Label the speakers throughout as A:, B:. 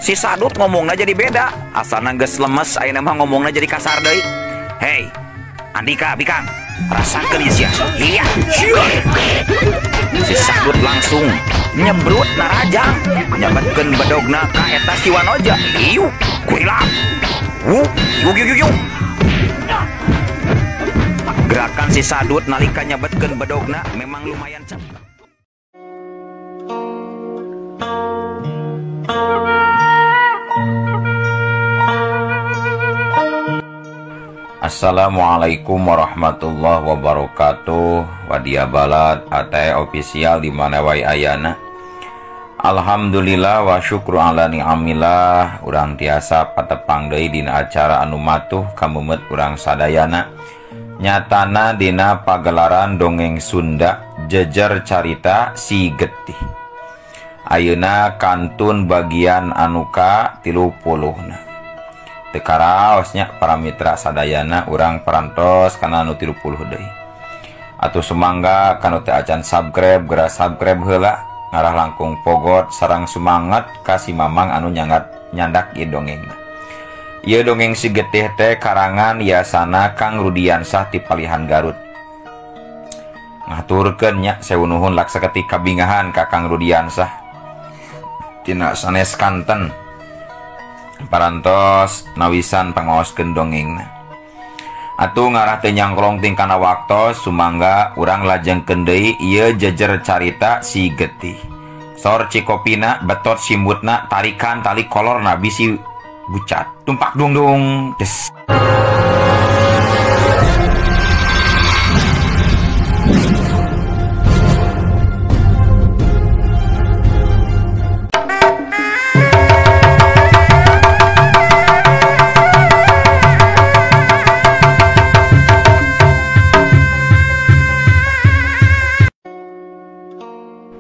A: si Sadut ngomongnya jadi beda. Asalna geus lemes, ayeuna mah ngomongnya jadi kasar deui. Hei, Andika, Bikang, rasakeun ieu sia. Iya. Si Sadut langsung nyebrut narajang, nyabetkeun bedogna ka eta si Wanoja. Iu, kuilang. Yuk. Gerakan si Sadut nalika nyabetkeun bedogna memang lumayan cepet. Assalamualaikum warahmatullahi wabarakatuh. Wadia balad atay official di mana wae ayana. Alhamdulillah wa syukru ala ni'amillah. Urang tiasa patepang deui dina acara anu matuh kamumet urang sadayana. Nyatana dina pagelaran dongeng Sunda jejer carita Si Getih. Ayeuna kantun bagian anu ka 30. Tekaraosnya para mitra sadayana urang parantos kana anu 30 deui. Atuh sumangga kanu teu acan subscribe geura subscribe heula, ngarah langkung pogot sareng semangat ka si Mamang anu nyandak ieu dongengna. Ieu dongeng Si Getih teh karangan yasana Kang Rudiansah ti Palihan Garut. Ngaturkeun nya sewu nuhun lak saketik kabingahan ka Kang Rudiansah tina sanes kanten parantos nawisan pangaoskeun dongengna. Atuh ngarah teu nyangklong ting kana waktos sumangga urang lajengkeun deui ieu jejer carita Si Getih. Sor cikopina betot simbutna tarikan tali kolorna bisi bucat tumpak dung des.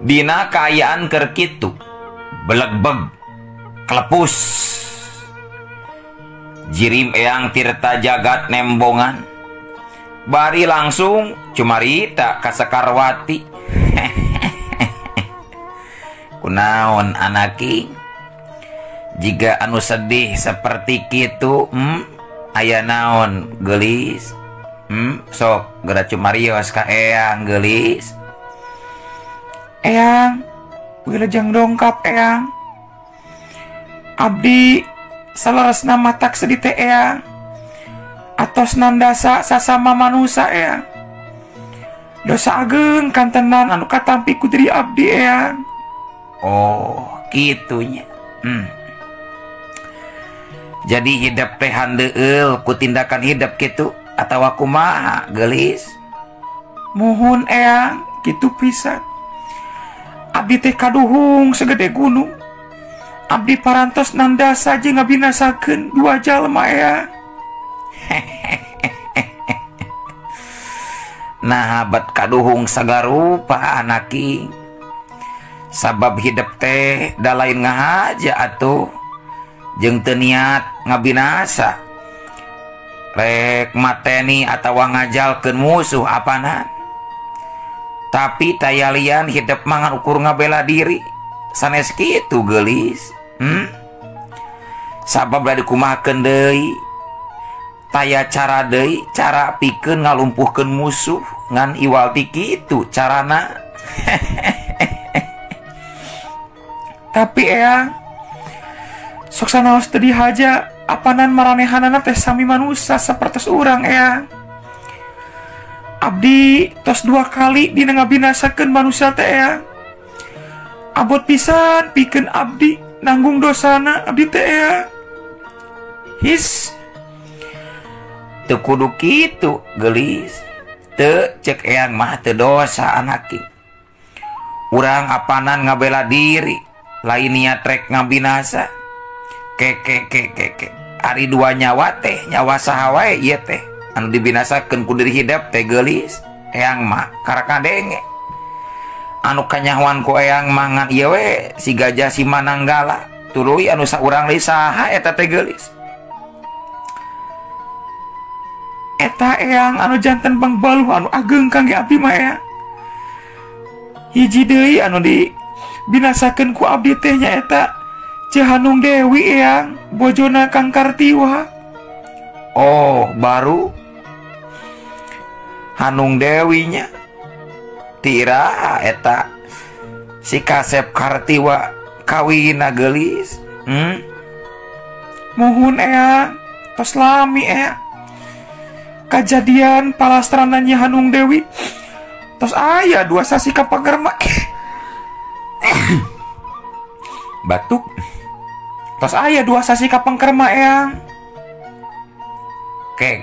A: Dina kaayaan keur kitu belegbeg klepus jirim eyang tirta jagat nembongan bari langsung cumarita ka Sekarwati. Kunaon anaki jiga anu sedih seperti kitu aya naon geulis sok geura cumarios ka eyang geulis. Eyang, wilujeng dongkap eyang. Abdi salaresna matak sedih teh eyang. Atos nandasa sasama manusia eyang. Dosa ageng kantenan anu katampi ku diri abdi eyang. Oh, kitunya. Jadi hidup teh handeueul ku tindakan hidup kitu atawa kumaha geulis? Muhun eyang, kitu pisan. Abdi teh kaduhung segede gunung. Abdi parantos nanda saja ngabinasakeun dua jalma ya. Nah bat kaduhung sagarupa anaki. Sabab hidup teh da lain ngahaja atuh. Jeung teu niat ngabinasa. Rek mateni atawa ngajalkeun musuh apana. Tapi tayalian hidup mangan ukur ngabela diri sanes kitu geulis. Sabab da dikumahakeun deui taya cara deui cara pikeun ngalumpuhkeun musuh ngan iwal ti kitu carana. Tapi eyang sok sanaos teu dihaja apanan maranehanana teh sami manusia sapertos urang eyang. Abdi tos 2 kali dina ngabinasakeun manusia teh eyang. Abot pisan pikeun abdi nanggung dosana abdi teh eyang. His teu kudu kitu geulis. Teu cek eyang mah teu dosa anaki. Urang apanan ngabela diri lain niat rek ngabinasa. Keke ari 2 nyawa teh nyawa saha wae ieu teh anu dibinasakeun ku diri hidup teh geulis. Eyang mah karakadenge anu kanyahoan ku eyang mah ngan ieu we si Gajah si Mananggala tuluy anu saurang deui saha eta teh geulis. Eta eyang anu janten pangbaluh anu ageng kangge abdi mah eyang. Hiji deui anu dibinasakeun ku abdi teh nyaeta Cihanung Dewi Eyang, bojona Kang Kartiwa.
B: Oh, baru Hanung Dewinya. Tira eta si Kasep Kartiwa kawina gelis.
A: Muhun Eyang, tos lami Eyang. Kejadian palastrananya Hanung Dewi tos aya 2 sasi kapagerma.
B: Batuk.
A: Tos aya 2 sasi kapangkerma Eyang.
B: Ke.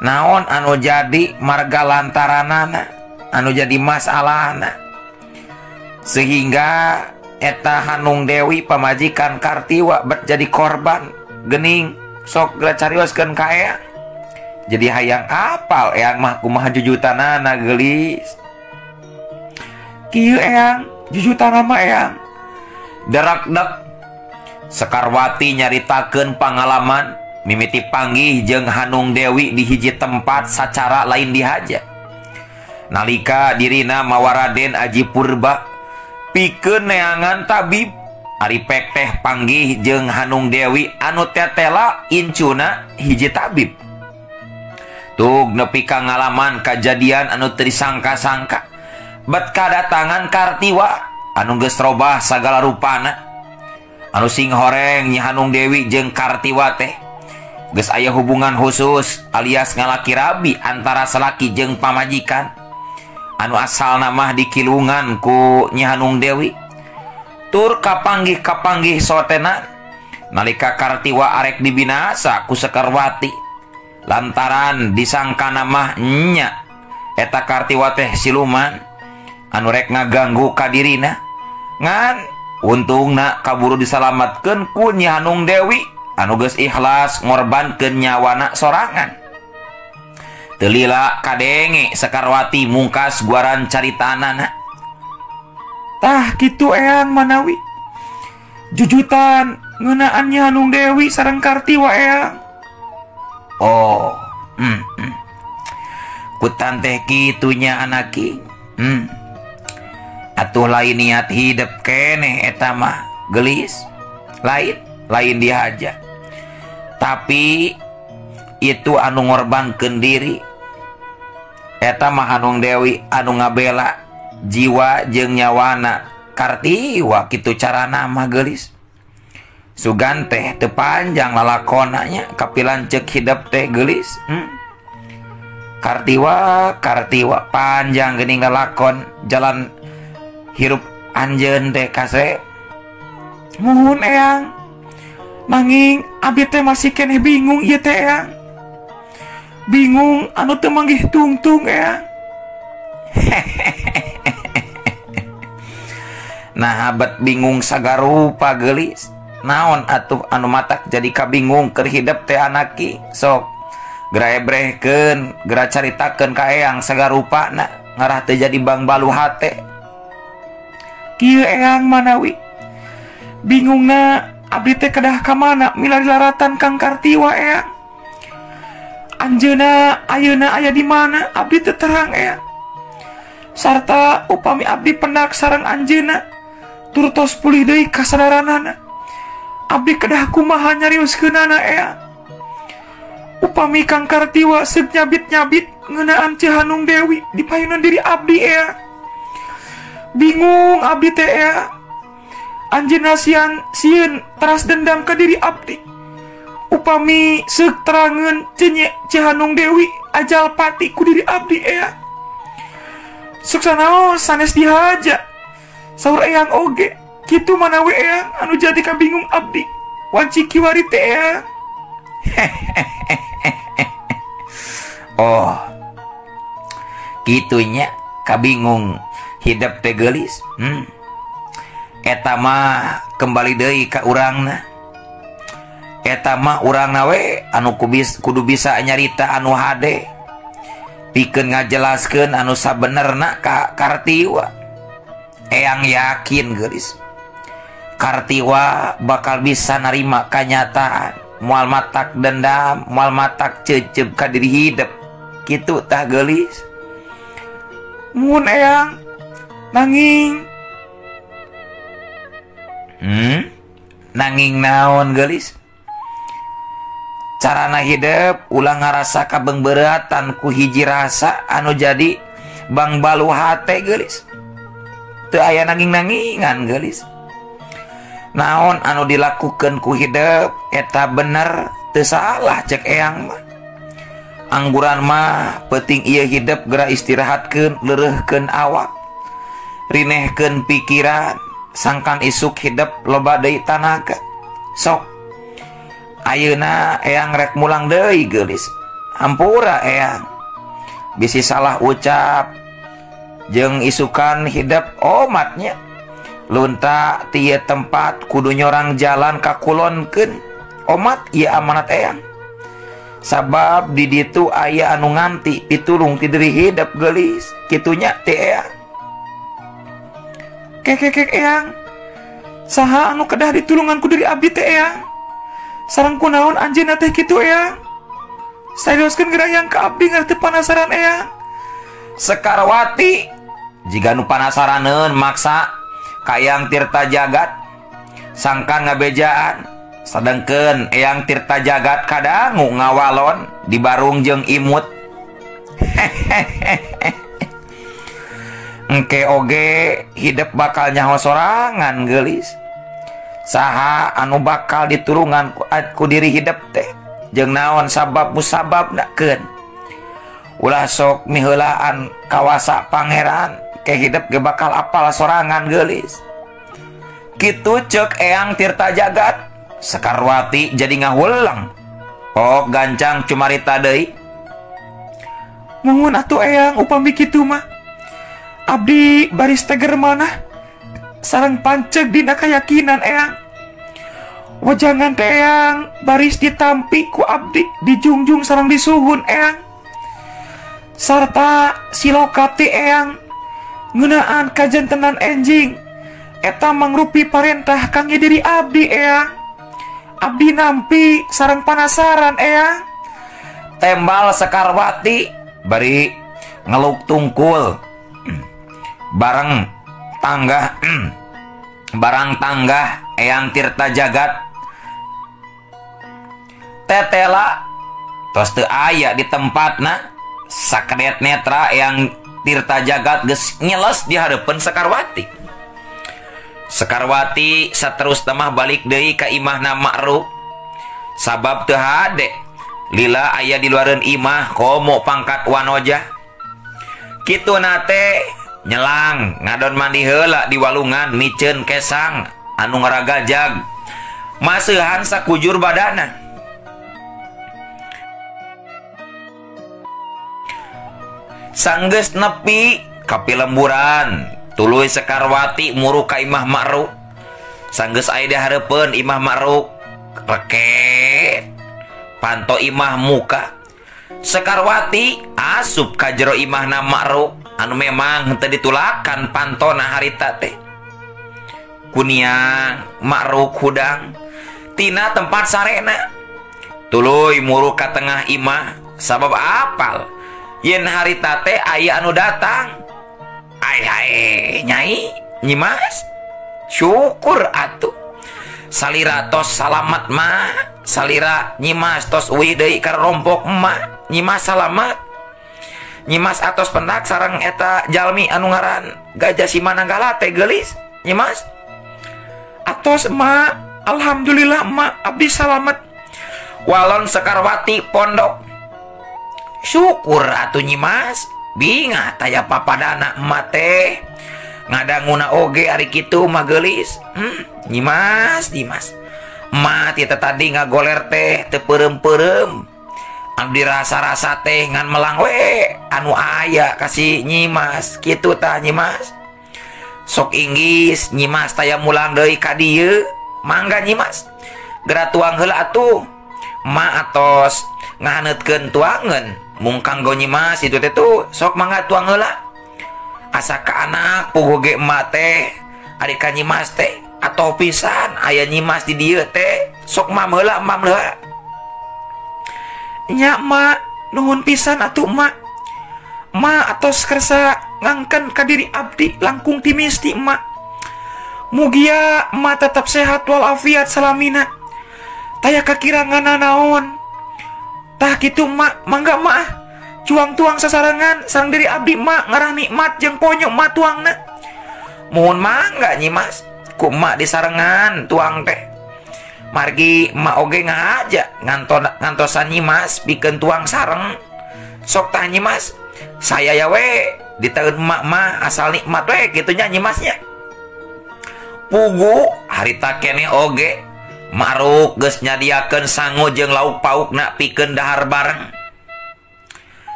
B: Naon anu jadi marga lantaranana, anu jadi masalahna, sehingga eta Hanung Dewi pamajikan Kartiwa bet jadi korban gening. Sok geura carioskeun ka Eyang. Jadi hayang apal Eyang mah kumaha jujutanana gelis.
A: Kieu Eyang, jujutanna mah Eyang.
B: Derak-dek Sekarwati nyaritakeun pangalaman mimiti panggih jeung Hanung Dewi di hiji tempat sacara lain dihaja. Nalika dirina mawa Raden Aji Purba pikeun neangan tabib, ari pek teh panggih jeung Hanung Dewi anu tetela incuna hiji tabib. Tug nepi ka ngalaman kajadian anu teu disangka-sangka, bet kadatangan Kartiwa anu geus robah sagala rupana. Anu sing horeng nya Hanung Dewi jeung Kartiwa teh geus aya hubungan khusus alias ngalaki rabi antara salaki jeung pamajikan anu asalna mah dikilungan ku nya Hanung Dewi. Tur kapanggih sotenan nalika Kartiwa arek dibinasa ku Sekarwati lantaran disangka mah nya eta Kartiwa teh siluman anu rek ngaganggu ka dirina. Ngan untungna kaburu disalamatkeun ku nya Hanung Dewi anu geus ikhlas ngorbankeun nyawana sorangan. Teu lila kadenge Sekarwati mungkas guaran caritanana.
A: Tah kitu Eyang manawi jujutan ngeunaan Hanung Dewi sareng Kartiwa Eyang.
B: Oh, kutan teh kitunya anaki. Atuh lain niat hidup keneh eta mah gelis. Lain dihaja. Tapi itu anu ngorbankeun diri. Eta mah Hanung Dewi anu ngabela jiwa jeung nyawana Kartiwa kitu carana mah gelis. Sugan teh teu panjang lalakonanya kapilan ceuk hidup teh gelis. Kartiwa panjang geuning lalakon jalan hirup anjeun teh kasep.
A: Muhun Eyang. Nanging abdi teh masih keneh bingung ieu teh Eyang. Bingung anu teu manggih tungtung Eyang.
B: Nah abet bingung sagarupa gelis. Naon atuh anu matak jadi kabingung keur hidup teh anaki. Sok geura ebrehkeun, geura caritakeun ka Eyang sagarupana ngarah teu jadi bang balu hate.
A: Kieu Eyang manawi bingungna abdi teh kedah ka mana milari laratan Kang Kartiwa Eyang. Anjeunna ayeuna aya di mana abdi teu terang Eyang. Sarta upami abdi pendak sareng anjeunna tur tos pulih deui kasadaranana, abdi kedah kumaha nyarioskeunana Eyang. Upami Kang Kartiwa seuk nyabit-nyabit ngeunaan Hanung Dewi di payunan diri abdi Eyang. Bingung abdi teh Eyang. Anjeunna sieun teras dendam ka diri abdi. Upami seuk terangeun Hanung Dewi ajal pati ku diri abdi Eyang. Suksanaon sanes dihaja saur Eyang oge. Kitu manawi Eyang anu jadi kabingung abdi wanci kiwari teh Eyang.
B: Oh, kitunya kabingung hidup teh gelis. Eta mah kembali deui ka urangna. Eta mah urangna we anu kudu bisa nyarita anu hade pikeun ngajelaskeun anu sabenerna ka Kartiwa. Eyang yakin gelis Kartiwa bakal bisa narima kanyataan moal matak dendam, moal matak cecep ka diri hidup. Kitu tah gelis.
A: Mun Eyang nanging
B: Nanging naon gelis? Carana hidup ulang ngarasa kabengberatan ku hiji rasa anu jadi bang balu hate gelis. Teu aya nanging-nangingan gelis. Naon anu dilakukan ku hidup eta bener teu salah cek eyang mah. Angguran mah penting ieu hidup geura istirahatkeun leureuhkeun awak. Rinehkeun pikiran sangkan isuk hidup loba deui tanaga. Sok ayeuna eyang rek mulang deui geulis. Hampura eyang. Bisi salah ucap jeung isukan hidup omatnya. Lunta tieu tempat kudu nyorang jalan kakulonkeun. Omat ieu amanat eyang. Sabab di ditu aya anu nganti pitulung ti deui hidup geulis. Kitunya ti eyang.
A: Kek eyang. Saha anu kedah ditulungan ku deui abdi teh eyang? Sareng kunaon anjeunna teh kitu eyang? Sayoskeun geura yang ka abdi ngarti panasaran eyang.
B: Sekarwati jiga nu panasaraneun maksa ka Eyang Tirta Jagat sangkan ngabejaan sadengkeun Eyang Tirta Jagat kadangu ngawalon di barung jeung imut. Engke oge hidup bakal nyaho sorangan geulis. Saha anu bakal ditulungan ku diri hidup teh jeung naon sabab musababnakeun. Ulah sok miheulaan kawasa pangeran ke hidup ge bakal apal sorangan geulis. Kitu ceuk Eyang Tirta Jagat. Sekarwati jadi ngahuleng. Oh gancang cumarita deui.
A: Mungun atuh eyang upami kitu mah. Abdi baris teger manah sareng panceg dina kayakinan eyang. Wajangan teh eyang baris ditampi ku abdi dijungjung sareng disuhun eyang. Sarta silokati eyang ngeunaan kajentenan enjing eta mangrupi parentah kangge diri abdi eyang. Abdi nampi sareng panasaran eyang.
B: Tembal Sekarwati bari ngeluk tungkul bareng tangga barang tangga Eyang Tirta Jagat tetela tos teu aya di tempatna. Sakedet netra Eyang Tirta Jagat geus nyeles di hareupeun Sekarwati. Sekarwati saterusna mah balik deui ka imahna Ma'ruf. Sabab teu hade lila aya di luareun imah komo pangkat wanoja. Kituna teh nyelang ngadon mandi heula di walungan miceun kesang anu ngaragajag maseuhan sakujur badana. Sanggeus nepi ka pilemburan tuluy Sekarwati muru ka imah Ma'ruf. Sanggeus aya di hareupeun imah Ma'ruf reket panto imah muka. Sekarwati asup ka jero imahna Ma'ruf anu memang henteu ditulakan pantona harita teh. Kuniang Ma'ruf hudang tina tempat sarena tuluy muru ka tengah imah. Sabab apal yen harita teh aya anu datang. Ai hae nyai nyimas syukur atuh. Salira tos salamat mah salira nyimas tos uih deui ka rompok emak. Nyimas salamat. Nyimas atos pendak sareng eta jalmi anu ngaran Gajah Simananggala teh geulis. Nyimas
A: Atos emak. Alhamdulillah emak abdi salamet.
B: Walon Sekarwati pondok. Syukur atuh nyimas. Bingat aya papadana emak teh. Ngadanguna oge ari kitu mah geulis. Nyimas emak ti tadi ngagoler teh teu peureum-peureum. Abdi rasa-rasa teh ngan melang we anu aya kasih nyimas kitu tah nyimas. Sok inggis nyimas taya mulang deui ka dieu. Mangga nyimas geura tuang heula atuh. Ma atos ngahaneutkeun tuangeun mung kanggo nyimas itu teh tuh sok mangga tuang heula. Asa ka anak puguh ge emak teh ari ka nyimas teh atoh pisan aya nyimas di dieu teh sok mam heula mam heula.
A: Nya mak nuhun pisan atuh mak. Mak atos kersa ngangken ka diri abdi langkung ti misti mak. Mugia emak tetap sehat walafiat salamina. Taya kakirangan naon. Tah kitu emak, mangga emak. Cuang tuang sasarangan sareng diri abdi emak ngarah nikmat jeung ponyo emak tuangna. Mohon mangga nyi Mas. Ku emak disarengan tuang teh. Margi emak oge ngahaja ngantosan nyi Mas pikeun tuang sareng. Sok tah nyi Mas. Saya ya we diteun emak mah asal nikmat we kitu nya nyi Masnya. Pugu harita kene oge maruk geus nyadiakeun sangu jeung lauk paukna pikeun dahar bareng.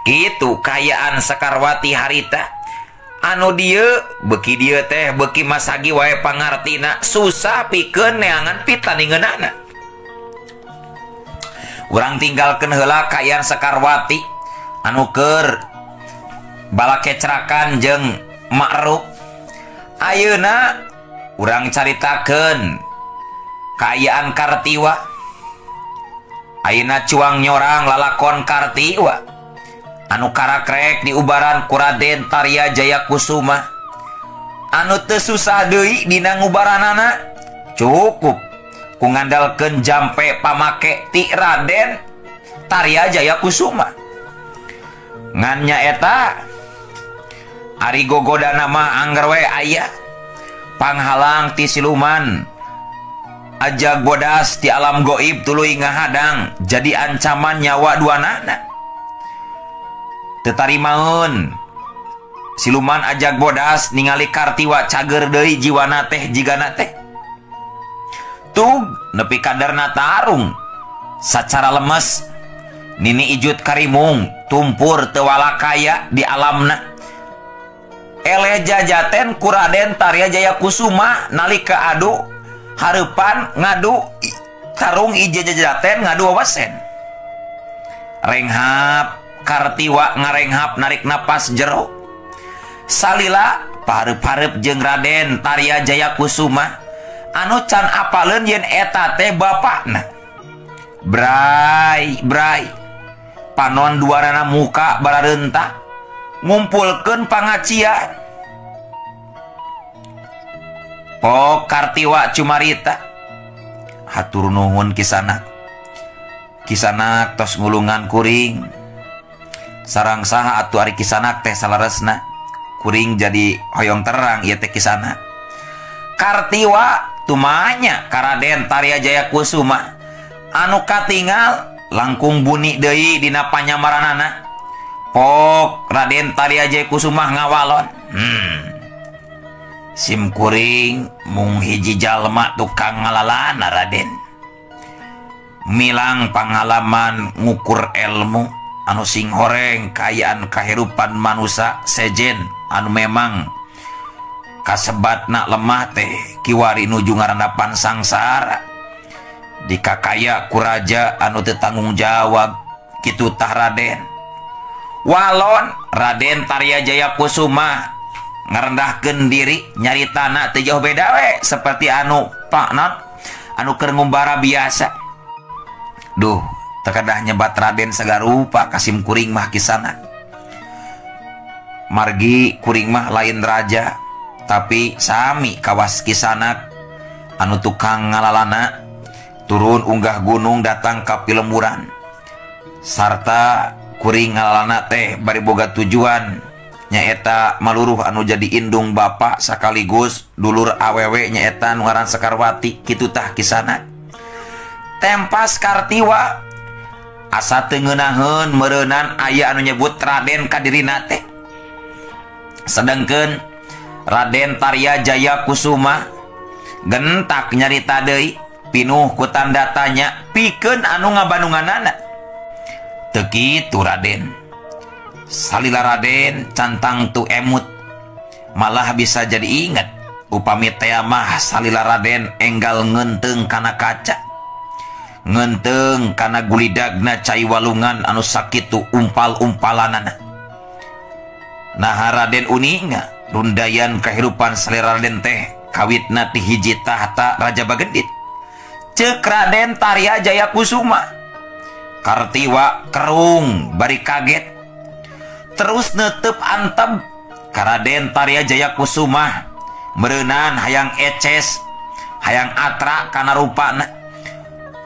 A: Kitu kayaan Sekarwati harita. Anu dieu beuki dieu teh beuki masagi wae pangartina susah pikeun neangan pitaningeunana. Urang tinggalkeun heula kayaan Sekarwati anu keur balakecrakan jeung Ma'ruf. Ayeuna urang caritakeun kaayaan Kartiwa. Ayeuna cuang nyorang lalakon Kartiwa anu karakrek diubaran ku Raden Tarya Jayakusuma. Anu teu susah deui dina ngubaranana, cukup ku ngandalkeun jampe pamake ti Raden Tarya Jayakusuma. Ngan nya eta ari gogodana mah angger we aya panghalang ti siluman ajag bodas ti alam goib tuluy ngahadang jadi ancaman nyawa duanana. Teu tarimaeun siluman ajag bodas ningali Kartiwa cager deui jiwana teh jigana teh. Tug nepi kadarna tarung sacara lemes nini ijut karimung tumpur teu walakaya di alamna. Eleh jajaten ku Raden Tarya Jayakusuma nalika adu hareupan ngadu tarung ije jajaten ngadu wawasen. Renghap Kartiwa ngarenghap narik napas jero. Salila pareup-pareup jeung Raden Tarya Jayakusuma anu can apaleun yen eta teh bapakna. Bray panon duarana muka barareunta ngumpulkeun pangacian. Pok Kartiwa cumarita hatur nuhun Kisanak. Kisanak tos ngulungan kuring sarang saha atuh ari Kisanak teh salaresna kuring jadi hoyong terang ieu teh Kisanak. Kartiwa tumanya ka Raden Tarya Jayakusuma anu katingal langkung bunyi deui dina panyamaranana. Pok Raden Tarya Jayakusuma ngawalon. Sim kuring mung hiji jalma tukang ngalalana Raden. Milang pangalaman ngukur ilmu anu sing horeng kayaan kahirupan manusia sejen anu memang kasebatna lemah teh kiwari nuju ngarandapan sangsara dikakaya ku raja anu teu tanggung jawab kitu tah Raden. Walon Raden Tarya Jayakusuma ngarendahkeun diri nyaritana teu jauh beda we seperti anu pakna anu keur ngumbara biasa. Duh, tekadah nyebat Raden sagarupa kasim kuring mah Kisanak. Margi kuring mah lain raja, tapi sami kawas Kisanak anu tukang ngalalana turun unggah gunung datang ka pilemuran. Sarta kuring ngalalana teh bari boga tujuan nyaeta maluruh anu jadi indung bapak sakaligus dulur awewe nyaeta nu ngaran Sekarwati kitu tah Kisanak. Tempas Kartiwa asa teu ngeunaheun meureunan aya anu nyebut Raden ka dirina teh. Sedengkeun Raden Tarya Jayakusuma gentak nyarita deui pinuh ku tanda tanya pikeun anu ngabandunganana. Teu kitu Raden. Salila Raden cantang tu emut malah bisa jadi ingat upami teh mah salila Raden enggal ngenteung kana kaca, ngenteung kana gulidagna cai walungan anu sakitu umpal-umpalanana. Nah Raden uninga rundayan kahirupan salila Raden teh kawitna ti hiji tahta Raja Bagendit. Ceuk Raden Tarya Jayakusuma. Kartiwa kerung bari kaget terus netep antep ka Raden Tarya Jayakusuma
B: merenan hayang eces hayang atra kana rupana,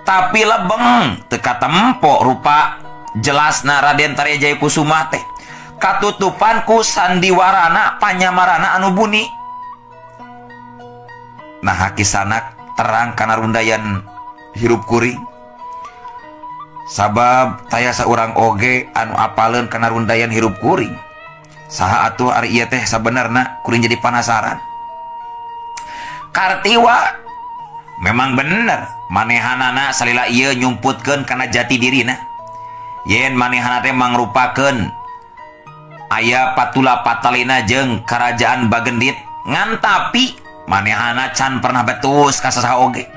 B: tapi lebeng teka tempo rupa jelasna Raden Tarya Jayakusuma teh katutupan ku sandiwarana panyamarana anu buni. Nah kisanak terang kana rundayan hirup kuring, sabab taya saurang oge anu apaleun kana rundayan hirup kuring. Saha atuh ari ieu teh sabenerna kuring jadi penasaran. Kartiwa memang bener manehanana salila ieu nyumputkeun kana jati dirina. Yen manehana teh mangrupakeun aya patula patalina jeung kerajaan Bagendit, ngan tapi manehana can pernah betus ka sasaha oge.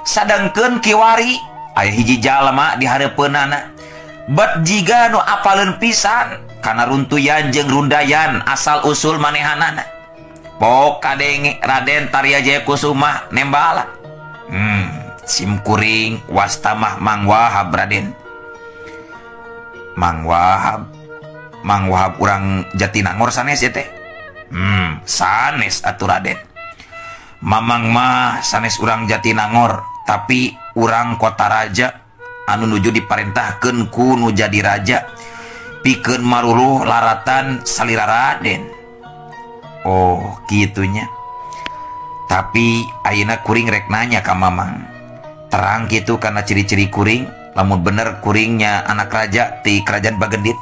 B: Sadengkeun kiwari aya hiji jalma di hareupeunana bet jiga nu apaleun pisan kana runtuyan jeung rundayan asal usul manehanana. Pok kadenge Raden Tarya Jayakusuma nembala. Sim kuring wastamah Mang Wahab Raden. Mang Wahab urang Jatinangor sanes ya teh. Sanes atuh Raden. Mamang mah sanes urang Jatinangor, tapi urang Kota Raja anu nuju diparentahkeun ku nu jadi raja pikeun maruluh laratan salira Raden. Oh gitunya. Tapi ayeuna kuring rek nanya ka Mamang, terang gitu karena ciri-ciri kuring lamun bener kuringnya anak raja ti kerajaan Bagendit.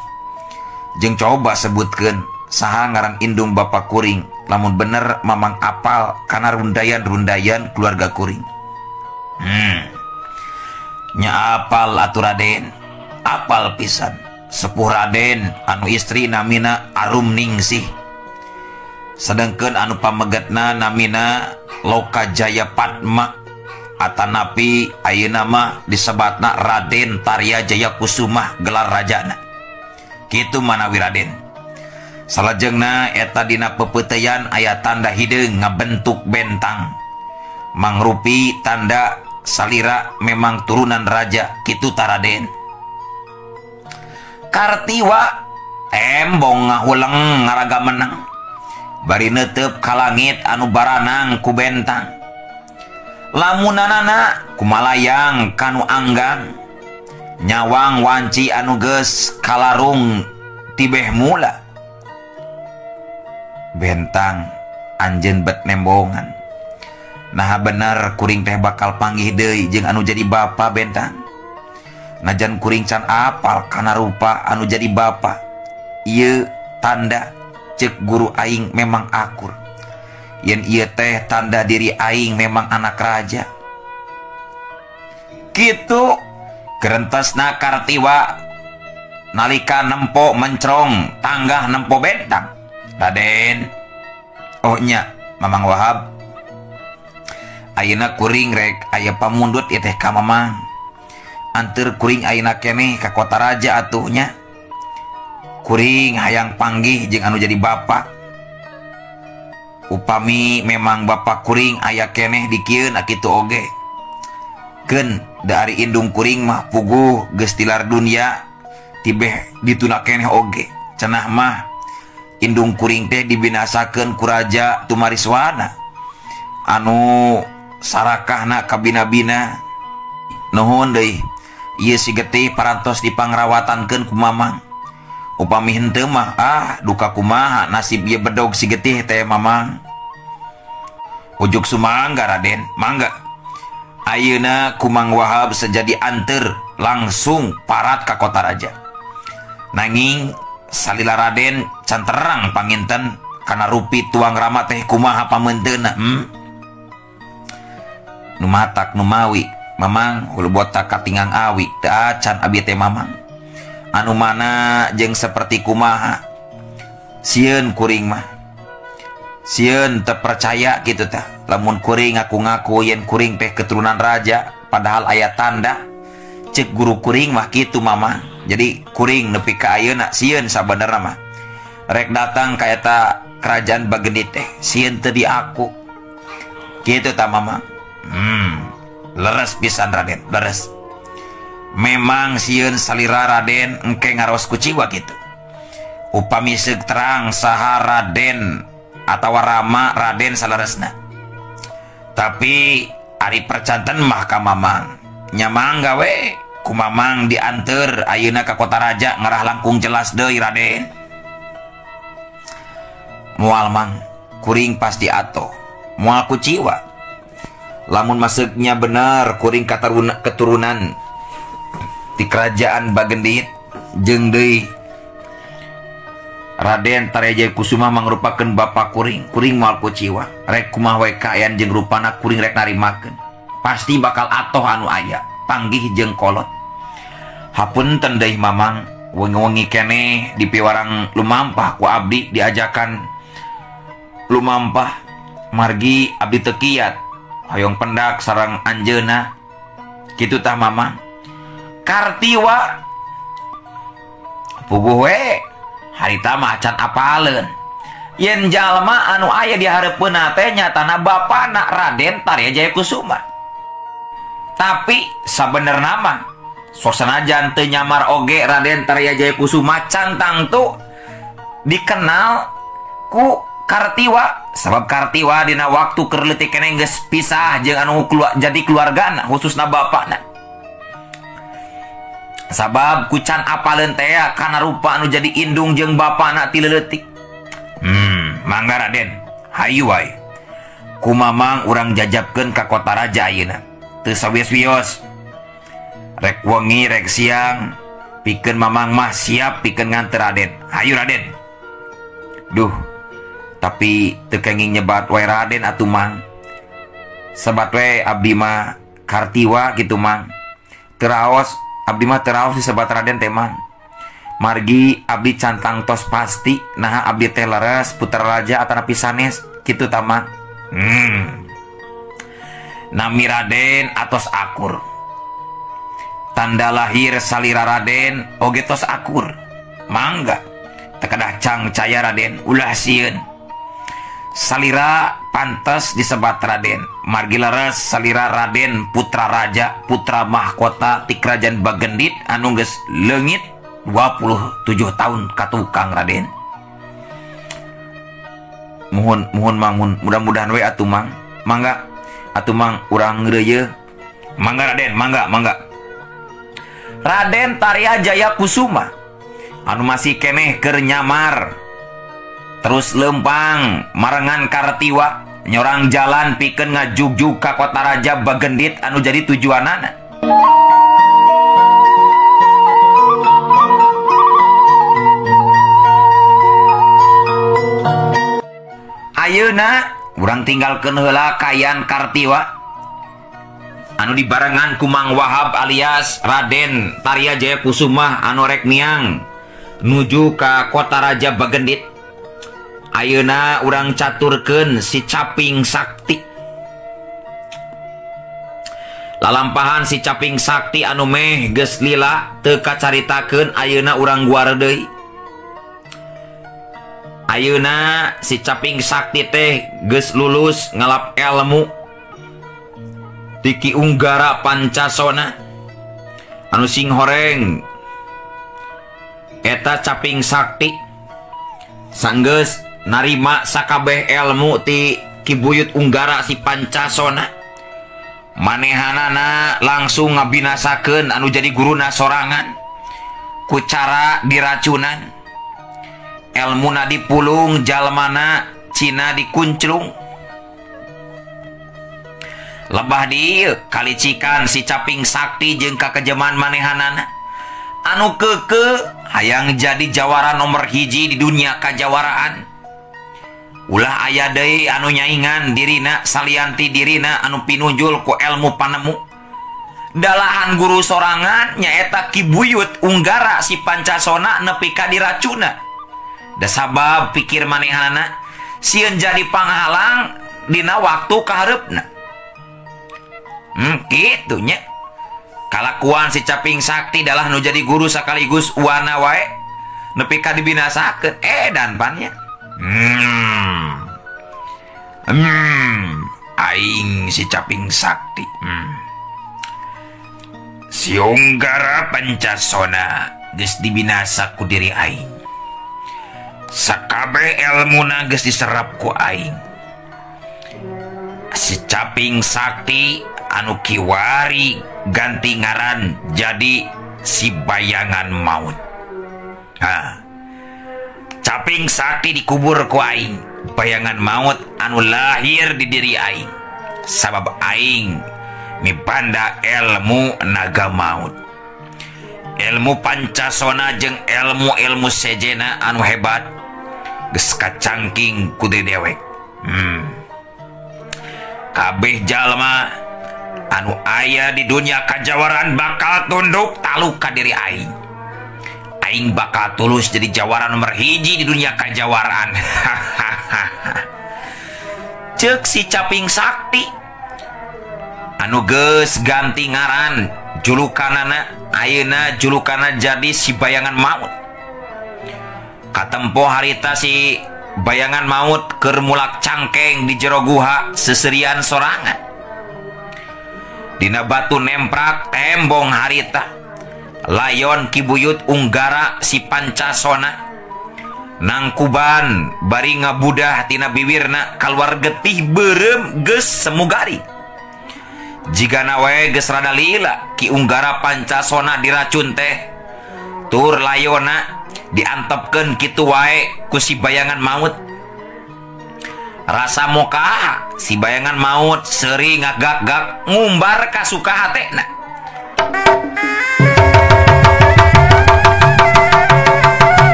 B: Jeung coba sebutkeun saha ngaran indung bapak kuring lamun bener Mamang apal kana rundayan-rundayan keluarga kuring. Nya apal atuh Raden, apal pisan. Sepuh Raden anu istri namina Arum Ningsih, sedangkan anu pamegetna namina Loka Jaya Padma, atanapi ayeuna mah disebatna Raden Tarya Jayakusuma gelar rajana. Kitu manawi Raden. Salajengna eta dina pepeuteyan aya tanda hideung ngabentuk bentang, mangrupi tanda salira memang turunan raja. Kitu ta Raden. Kartiwa embong ngahuleng ngaraga menang bari neuteup ka langit anu baranang ku bentang. Lamunanana kumalayang kanu anggang, nyawang wanci anu geus kalarung tibeh mula. Bentang anjeun bet nembongan. Nah bener kuring teh bakal panggih deui jeung anu jadi bapa bentang. Najan kuring can apal kana rupa anu jadi bapa. Ieu tanda cek guru aing memang akur. Yen ieu teh tanda diri aing memang anak raja. Kitu gerentesna Kartiwa nalika nempo mencrong tanggah nempo bentang. Raden, oh nya Mamang Wahab, ayeuna kuring rek aya pamundut ieu teh ka Mamang. Anteur kuring ayeuna keneh ka Kota Raja atuhnya. Kuring hayang panggih jeung anu jadi bapa. Upami memang bapak kuring aya keneh dikieun akitu oge. Keun da ari indung kuring mah puguh geus tilar dunia tibeh dituna keneh oge. Cenah mah indung kuring teh dibinasakeun ku Raja Tumariswana anu sarakahna ka bina-bina. Nuhun deui. Ieu si getih parantos dipangrawatakeun ku Mamang. Upami henteu mah duka kumaha nasib ieu bedog si getih teh Mamang. Ujuk sumangga Raden, mangga. Ayeuna ku Mang Wahab sejadi anteur langsung parat ka Kota Raja. Nanging salila Raden can terang panginten kana rupi tuang rama teh kumaha pamenteuna. Nu matak nu mawi Mamang hulu botak katingang awi teu acan abi teh Mamang. Anu mana jeung seperti kumaha sieun kuring mah. Sieun teu percaya kitu tah. Lamun kuring ngaku-ngaku yen kuring teh keturunan raja padahal aya tanda cek guru kuring mah kitu Mamang. Jadi kuring nepi ka ayeuna sieun sabenerna mah rek datang ka eta kerajaan Bagendit teh sieun teu diaku. Kitu tah Mamang. Leres pisan Raden, leres. Memang sieun salira Raden engke ngaros ku ciwa kitu. Upami seuk terang saha Raden atau Rama Raden salaresna. Tapi ari percanten mah ka Mamang nyamang gawe ku Mamang dianter ayeuna ka kota raja ngarah langkung jelas deui Raden. Moal mang kuring pasti ato moal ku ciwa lamun masuknya bener kuring keturunan di kerajaan Bagendit jeung deui Raden Tarya Kusuma mangrupakeun bapak kuring moal ku ciwa rek kumaha wae kaayaan jeung rupana kuring rek narimakeun pasti bakal atoh anu aya panggih jeung kolot. Hapunten deui Mamang wengi-wengi keneh di piwarang lumampah ku abdi diajakan lumampah margi abdi teu kiat hoyong pendak sareng anjeuna kitu tah Mamang. Kartiwa puguh we harita mah can apaleun yen jalma anu aya di hareupeuna teh nyatana bapana Raden Tarya Jayakusuma. Tapi sabenerna mah sok sanajan teu nyamar oge Raden Tarya Jayakusuma cantang tu dikenal ku Kartiwa sabab Kartiwa dina waktu keur leutik keneh geus pisah jeung anu jadi keluargana khususna bapana. Sabab ku can apaleun teh kana rupa anu jadi indung jeung bapana ti leutik. Mangga Raden, hayu wae. Ku Mamang urang jajabkeun ka kota raja ayeuna. Teu sawios-wios. Rek wengi rek siang pikeun Mamang mah siap pikeun nganter Raden. Hayu Raden. Duh, tapi teu kenging nyebat wae Raden atuh Mang. Sebat wae abdi mah Kartiwa gitu Mang. Teraos abdi mah teraos disebat Raden teh Mang. Margi abdi cantang tos pasti nah abdi teh leres putra raja atanapi sanes kitu tah Mang. Nami Raden atos akur. Tanda lahir salira Raden oge tos akur. Mangga tekadah cang caya Raden ulah sieun. Salira pantes disebat Raden. Margi leres salira Raden putra raja, putra mahkota ti kerajaan Bagendit anu geus leungit 27 tahun katukang Raden. Muhun Mang, mudah-mudahan we atuh Mang. Mangga atuh Mang urang ngeureuyeun. Mangga Raden, mangga. Raden Tarya Jayakusuma anu masih keneh keur nyamar terus lempang marengan Kartiwa nyorang jalan pikeun ngajugjug ka kota raja Bagendit anu jadi tujuanana. Ayeuna urang tinggalkeun heula kayan Kartiwa anu dibarengan ku Mang Wahab alias Raden Tarya Jayakusuma anu rek niang nuju ka kota raja Bagendit. Ayeuna urang caturkeun si Caping Sakti. Lalampahan si Caping Sakti anu meh geus lila teu kacaritakeun ayeuna urang guar deui. Ayeuna si Caping Sakti teh geus lulus ngalap ilmu di Ki Unggara Pancasona anu sing horeng eta Caping Sakti sanggeus narima sakabeh ilmu ti Ki Buyut Unggara si Pancasona manehanana langsung ngabinasakeun anu jadi guruna sorangan ku cara diracunan ilmuna dipulung jalmana cina dikunclung. Lebah dieu kalicikan si Caping Sakti jeung kakejaman manehanana anu keke hayang jadi jawara nomor hiji di dunia kajawaraan. Ulah aya deui anu nyaingan dirina salianti dirina anu pinunjul ku ilmu panemu. Dalahan guru sorangan nyaeta Ki Buyut Unggara si Pancasona nepi ka diracuna. Da sabab pikir manehanana sieun jadi panghalang dina waktu kahareupna. Kitu nya. Kalakuan si Caping Sakti adalah nu jadi guru sekaligus wana wae nepi ka dibinasakeun dan pannya. Aing si Caping Sakti. Si Unggara Pancasona geus dibinasa ku diri aing. sakabeh ilmuna geus diserap ku aing. Si Caping Sakti anu kiwari ganti ngaran jadi si Bayangan Maut. Caping Sakti dikubur ku aing, Bayangan Maut anu lahir di diri aing. Sabab aing mibanda ilmu naga maut, ilmu Pancasona jeung ilmu sejena anu hebat geus kacangking ku dewek. Kabeh jalma anu aya di dunia kajawaran bakal tunduk taluk ka diri aing. Aing bakal tulus jadi jawaran nomor hiji di dunia kajawaran. Ceuk si Caping Sakti anu geus ganti ngaran julukanana, ayeuna julukana jadi si Bayangan Maut. Katempo harita si Bayangan Maut keur mulak cangkeng di jero guha seserian sorangan. Dina batu nemprak tembong harita layon kibuyut unggara si Pancasona nangkuban bari ngabudah tina bibirna kaluar getih beureum geus semugari. Jigana wae geus rada lila ki unggara Pancasona diracun teh, tur layona diantepkeun kitu wae ku si Bayangan Maut. Rasa moka si Bayangan Maut seuri ngagak-gak ngumbar ka suka hatena.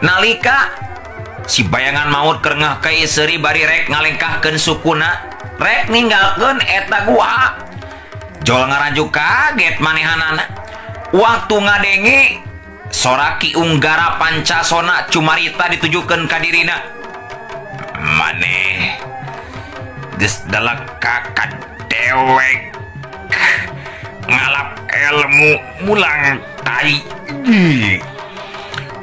B: Nalika si Bayangan Maut keur ngahkei seuri bari rek ngalengkahkeun sukuna, rek ninggalkeun eta gua. Jol ngaranjuk kaget manehanana waktu ngadenge soraki unggara Pancasona cumarita ditujukeun ka dirina. Maneh geus dalag ka dewek ngalap ilmu mulang tai.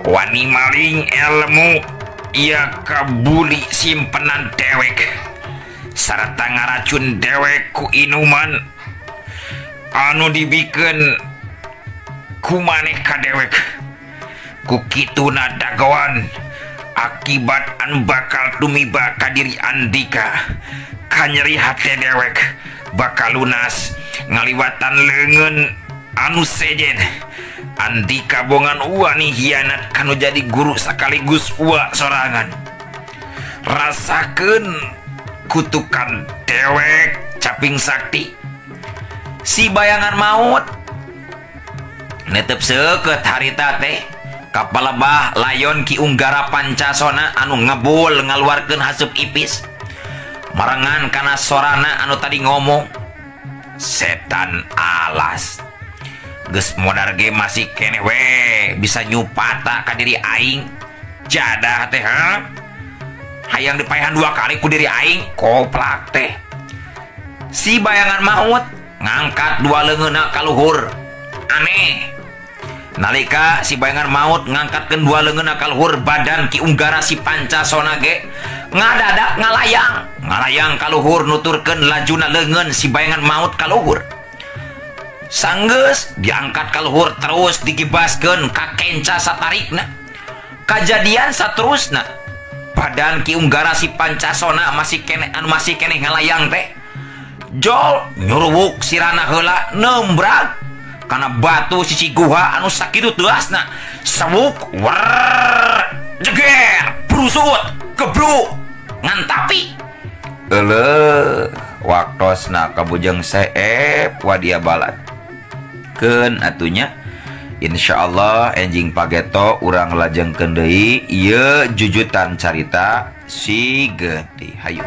B: Wani maling ilmu ia kabuli simpenan dewek sarta ngaracun dewek ku inuman anu dibikeun ku maneh ka dewek. Ku kituna dagoan akibat anu bakal tumiba ka diri Andika, kanyeri hate dewek bakal lunas ngaliwatan leungeun anu sejen. Andika bongan wani hianat kanu jadi guru sekaligus uwa sorangan. Rasakeun kutukan dewek Caping Sakti. Si Bayangan Maut netep seukeut harita teh kapalebah layon ki unggara Pancasona anu ngebul ngaluarkeun haseup ipis marangan kana sorana anu tadi ngomong setan alas. Geus modar ge masih keneh we bisa nyupata ka diri aing. Jadah teh hayang dipaehan 2 kali ku diri aing koplak teh. Si Bayangan Maut ngangkat 2 leungeunna ka luhur. Aneh nalika si Bayangan Maut ngangkatkeun 2 leungeunna ka luhur, badan ki unggara si Pancasona ge ngadadak ngalayang ka luhur nuturkeun lajuna leungeun si Bayangan Maut ka luhur. Sanggeus diangkat ka luhur terus digibaskeun ka kenca satarikna. Kajadian saterusna badan ki unggara si Pancasona masih keneh ngalayang teh. Jol nyuruwuk sirana heula nembrag kana batu sisi guha anu sakitu teasna. Sewuk wer jeger prusut kebruk ngantapi waktosna kabujeng seep wadia balad keun atunya. Insyaallah enjing pageto urang lajengkeun deui ieu jujutan carita si Getih. Hayu.